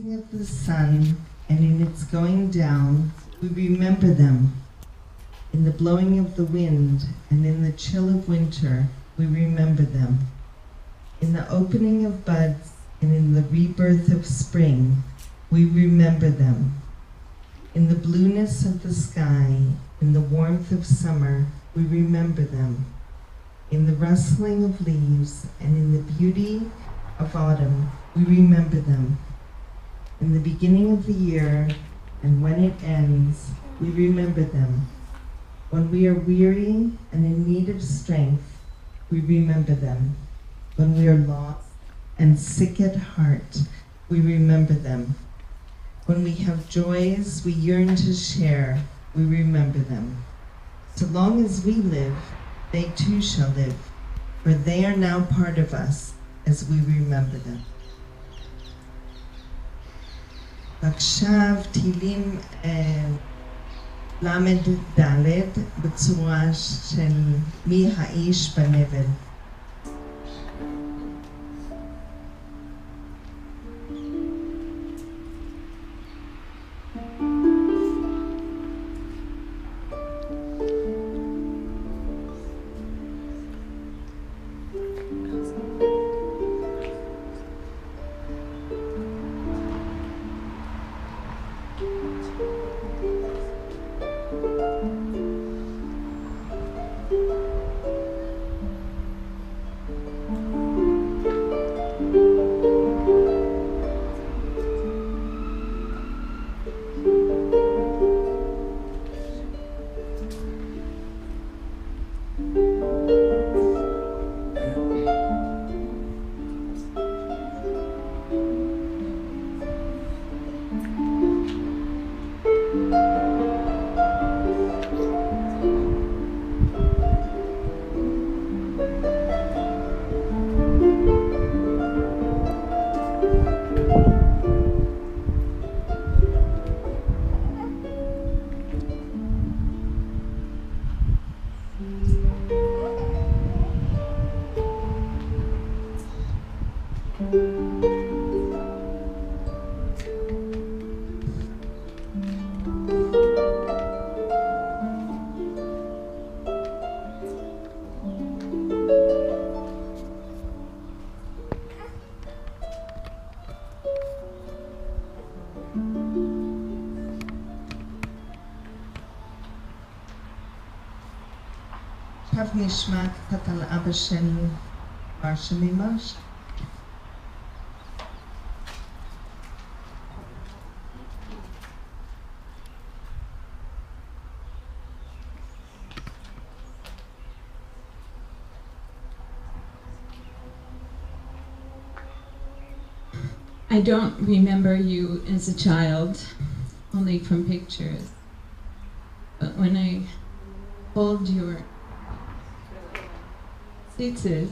rising of the sun and in its going down, we remember them. In the blowing of the wind and in the chill of winter, we remember them. In the opening of buds and in the rebirth of spring, we remember them. In the blueness of the sky, in the warmth of summer, we remember them. In the rustling of leaves and in the beauty of autumn, we remember them. In the beginning of the year and when it ends, we remember them. When we are weary and in need of strength, we remember them. When we are lost and sick at heart, we remember them. When we have joys we yearn to share, we remember them. So long as we live, they too shall live, for they are now part of us as we remember them. עכשיו תהילים למד ד' בצורה של מי האיש בנבל. עכשיו נשמע קצת על אבא של מרשה ממש. I don't remember you as a child, only from pictures. But when I hold your tefillin,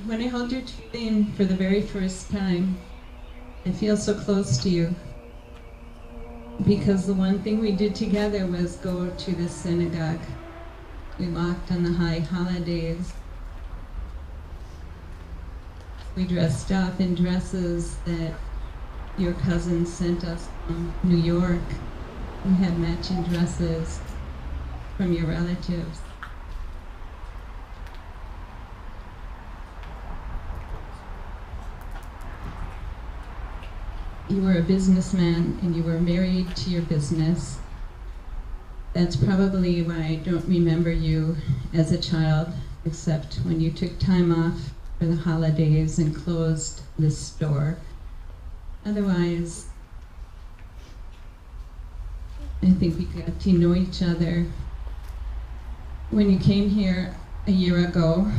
when I hold your tefillin for the very first time, I feel so close to you. Because the one thing we did together was go to the synagogue. We walked on the high holidays. We dressed up in dresses that your cousin sent us from New York. We had matching dresses from your relatives. You were a businessman and you were married to your business. That's probably why I don't remember you as a child, except when you took time off for the holidays and closed this store. Otherwise, I think we got to know each other. When you came here a year ago,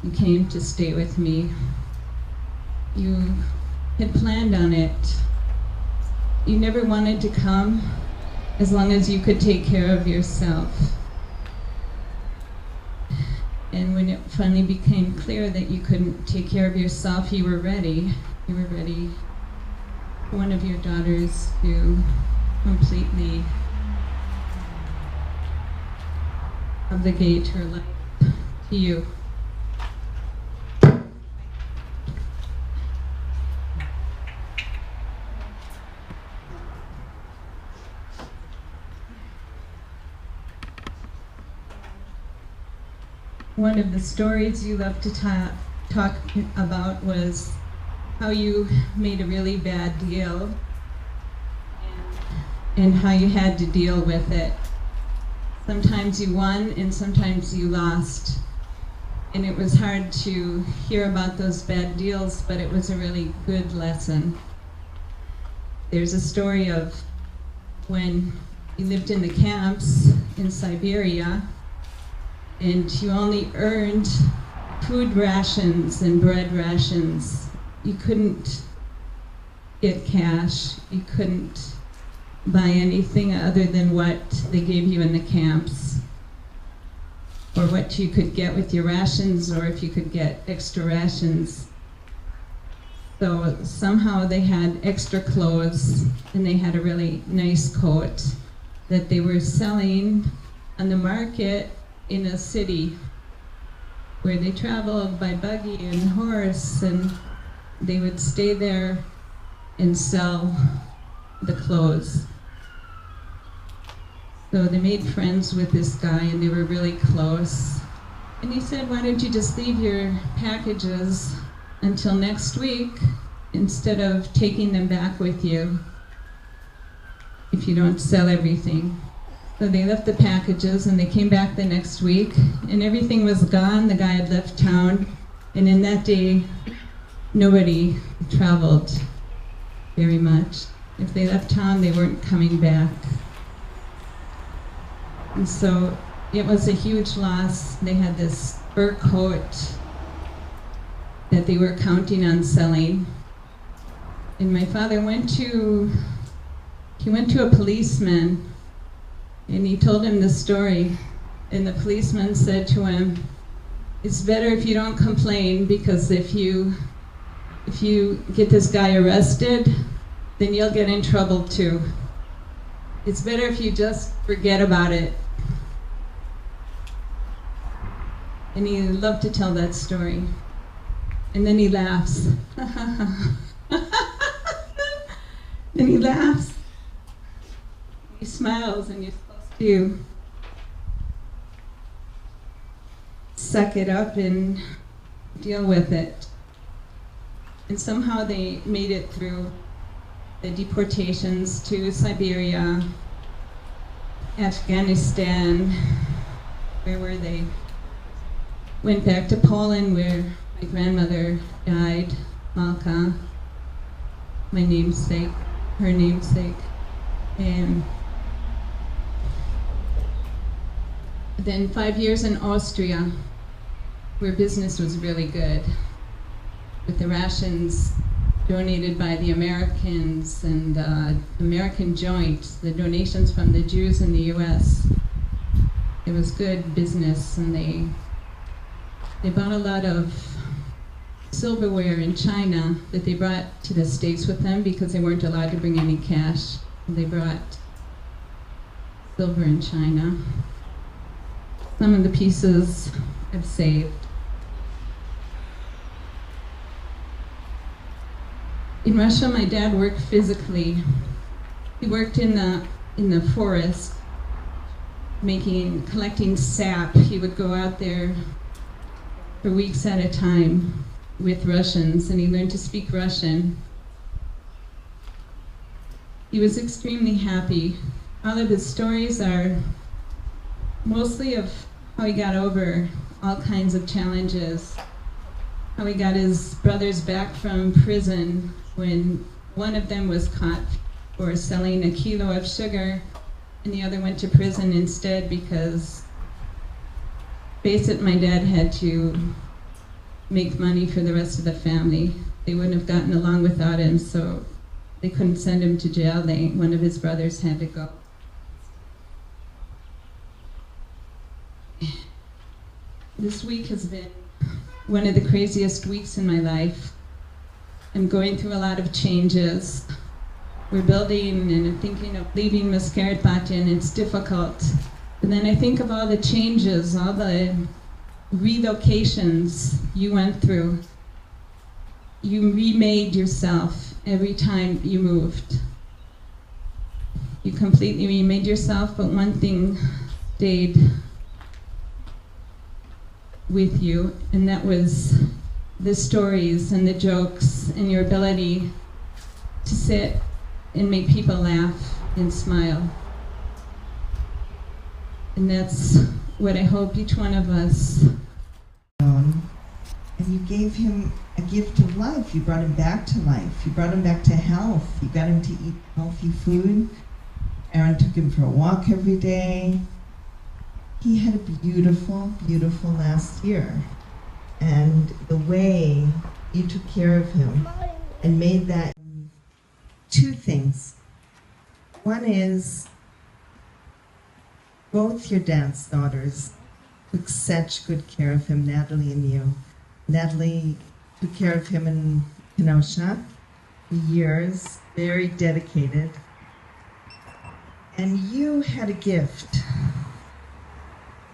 you came to stay with me. You had planned on it. You never wanted to come as long as you could take care of yourself. And when it finally became clear that you couldn't take care of yourself, you were ready. You were ready for one of your daughters to completely obligate her life to you. one of the stories you love to talk about was how you made a really bad deal and how you had to deal with it. Sometimes you won and sometimes you lost. And it was hard to hear about those bad deals, but it was a really good lesson. There's a story of when you lived in the camps in Siberia and you only earned food rations and bread rations. You couldn't get cash. You couldn't buy anything other than what they gave you in the camps, or what you could get with your rations, or if you could get extra rations. So somehow they had extra clothes, and they had a really nice coat that they were selling on the market in a city where they traveled by buggy and horse, and they would stay there and sell the clothes. So they made friends with this guy and they were really close. And he said, why don't you just leave your packages until next week instead of taking them back with you if you don't sell everything. So they left the packages and they came back the next week and everything was gone. The guy had left town, and in that day, nobody traveled very much. If they left town, they weren't coming back. And so it was a huge loss. They had this fur coat that they were counting on selling. And my father went to a policeman and he told him the story. And the policeman said to him, it's better if you don't complain, because if you get this guy arrested, then you'll get in trouble too. It's better if you just forget about it. And he loved to tell that story. And then he laughs. Then he laughs. He smiles, and you're supposed to suck it up and deal with it. And somehow they made it through the deportations to Siberia, Afghanistan. Where were they? Went back to Poland, where my grandmother died, Malka, my namesake, her namesake. And then 5 years in Austria, where business was really good, with the rations donated by the Americans and American Joint, the donations from the Jews in the US. It was good business, and they bought a lot of silverware in China that they brought to the States with them because they weren't allowed to bring any cash. They brought silver in China. Some of the pieces I've saved. In Russia, my dad worked physically. He worked in the forest, collecting sap. He would go out there for weeks at a time with Russians, and he learned to speak Russian. He was extremely happy. All of his stories are mostly of how he got over all kinds of challenges, how he got his brothers back from prison when one of them was caught for selling a kilo of sugar and the other went to prison instead because basically my dad had to make money for the rest of the family. They wouldn't have gotten along without him, so they couldn't send him to jail. One of his brothers had to go. This week has been one of the craziest weeks in my life. I'm going through a lot of changes. We're building and I'm thinking of leaving Mascaret, and it's difficult. And then I think of all the changes, all the relocations you went through. You remade yourself every time you moved. You completely remade yourself, but one thing stayed with you, and that was the stories and the jokes and your ability to sit and make people laugh and smile. And that's what I hope each one of us. And you gave him a gift of life. You brought him back to life. You brought him back to health. You got him to eat healthy food. Aaron took him for a walk every day. He had a beautiful, beautiful last year. And the way you took care of him and made that two things. One is both your dad's daughters took such good care of him, Natalie and you. Natalie took care of him in Kenosha for years, very dedicated. And you had a gift.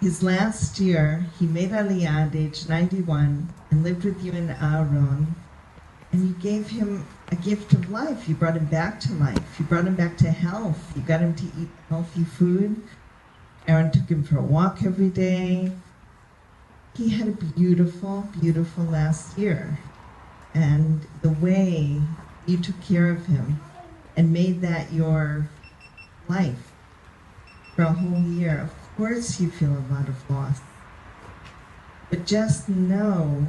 His last year, he made Aliyah at age 91 and lived with you in Aaron. And you gave him a gift of life. You brought him back to life. You brought him back to health. You got him to eat healthy food. Aaron took him for a walk every day. He had a beautiful, beautiful last year. And the way you took care of him and made that your life for a whole year. Of course you feel a lot of loss. But just know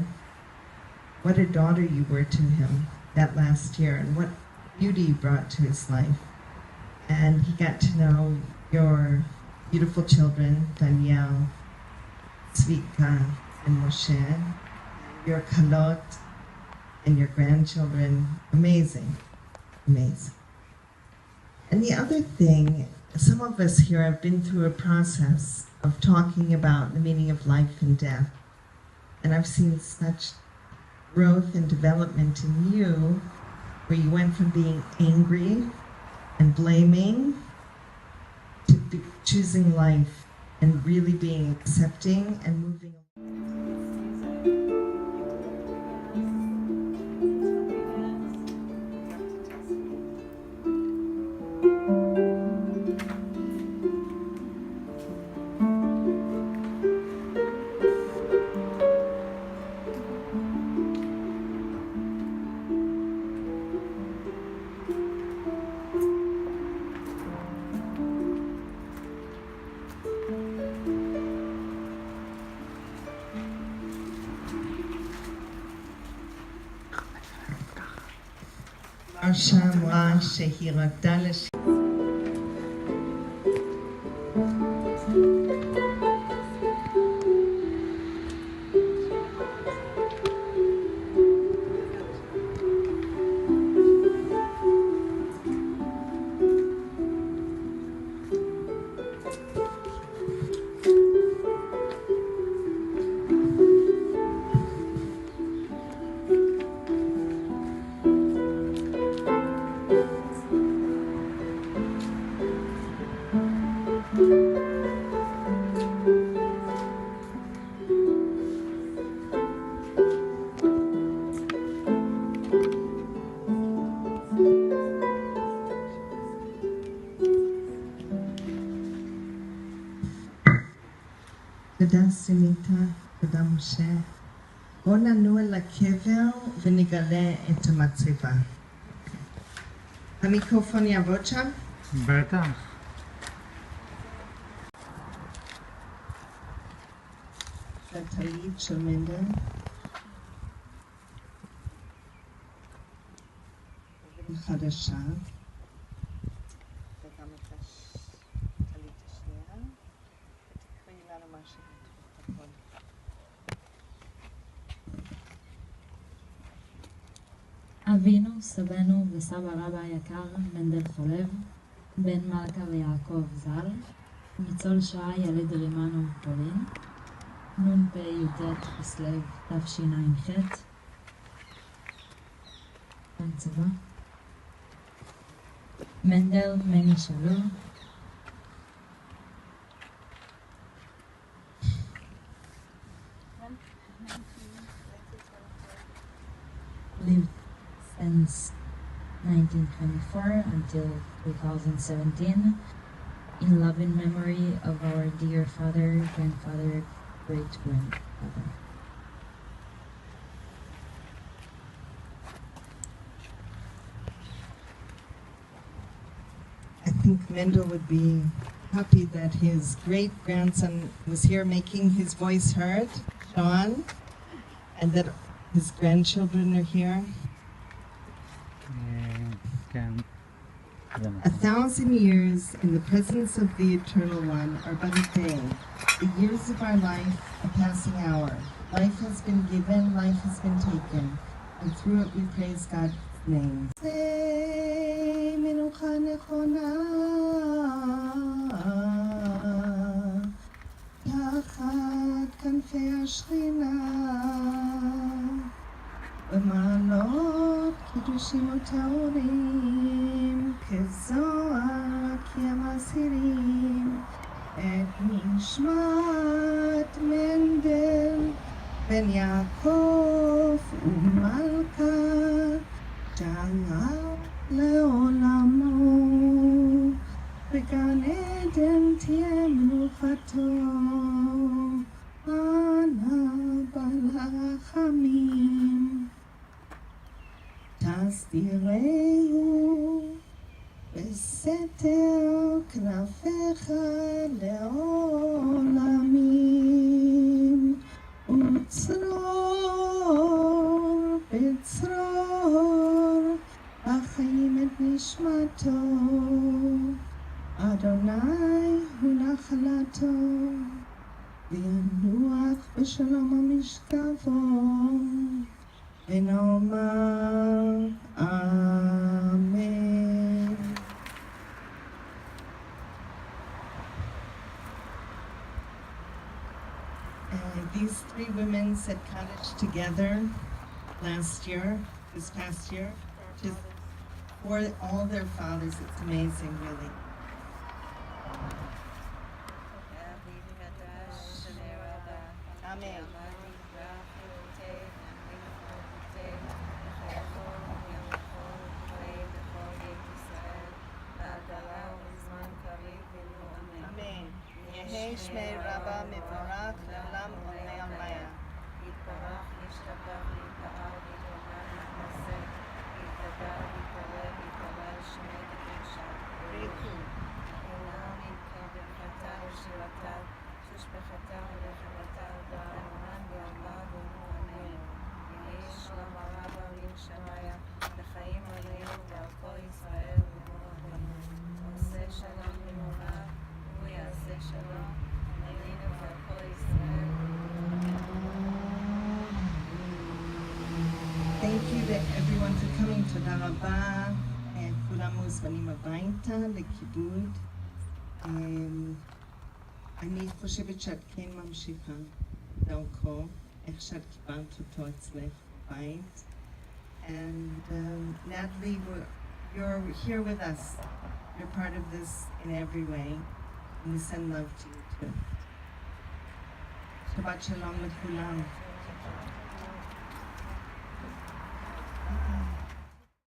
what a daughter you were to him that last year and what beauty you brought to his life. And he got to know your beautiful children, Danielle, Zvika, and Moshe, your kalot, and your grandchildren. Amazing, amazing. And the other thing, some of us here have been through a process of talking about the meaning of life and death. And I've seen such growth and development in you, where you went from being angry and blaming to choosing life and really being accepting and moving. מרשה אמרה שהיא רקדה תודה סימיתה, תודה משה. בואו ננוע לקבר ונגלה את המצבה. המיקרופון יעבוד שם? בטח. זה הטלית של מנדל. חדשה. וגם את הטלית השנייה. ותקראי לנו מה שכתוב. אבינו, סבנו וסבא רבא היקר, מנדל חולב, בן מלכה ויעקב ז"ל, ניצול שואה יליד רימנו פולין, נ"פ י"ט כסלו תשע"ח, הצבא. מנדל מני שלו, lived since 1924 until 2017 in loving memory of our dear father, grandfather, great-grandfather. I think Mendel would be happy that his great-grandson was here making his voice heard, Sean, and that his grandchildren are here. כן. 1,000 years in the presence of the Eternal One are but a day. The years of our life a passing hour. Life has been given, life has been taken, and through it we praise God's name. תחת כנפי השכינה במעלות קידושים וטהורים כזוהר כי המסירים את נשמת מנדל בן יעקב ומלכה שעלה לעולמו בגן עדן תהיה מנוחתו אנא בעל הרחמים תסתירהו בסתר כנפיך לעולמים וצרור בצרור החיים את נשמתו אדוני הוא נחלתו וינוח בשלום המשכבו ונאמר אמן. These three women set cottage together this past year, just for all their fathers. It's amazing, really. Amen. יהי שמי רבה מבורך לעולם עולמי עלמיה. יתברך, ישתבח, יתפאר, יתרומם, יתנשא, יתגדל, יתעלה, יתעלה, שמי וקדושה. בריחו. עולם יבכה ברכתה ישירתה, שושבחתה ולחמתה, דארמן גאולה ונועמנו. יהי שלום הרבה לירושליה, לחיים עלינו וערכו ישראל ומורדנו. עושה שלום במרומיו, הוא יעשה שלום, עלינו וערכו ישראל. Thank you to everyone for coming. תודה רבה. כולם מוזמנים הביתה לכיבוד. אני חושבת שאת כן ממשיכה דרכו, איך שאת קיבלת אותו אצלך בבית. And Natalie, you're here with us. You're part of this in every way. And we send love to you too. Shabbat shalom לכולם.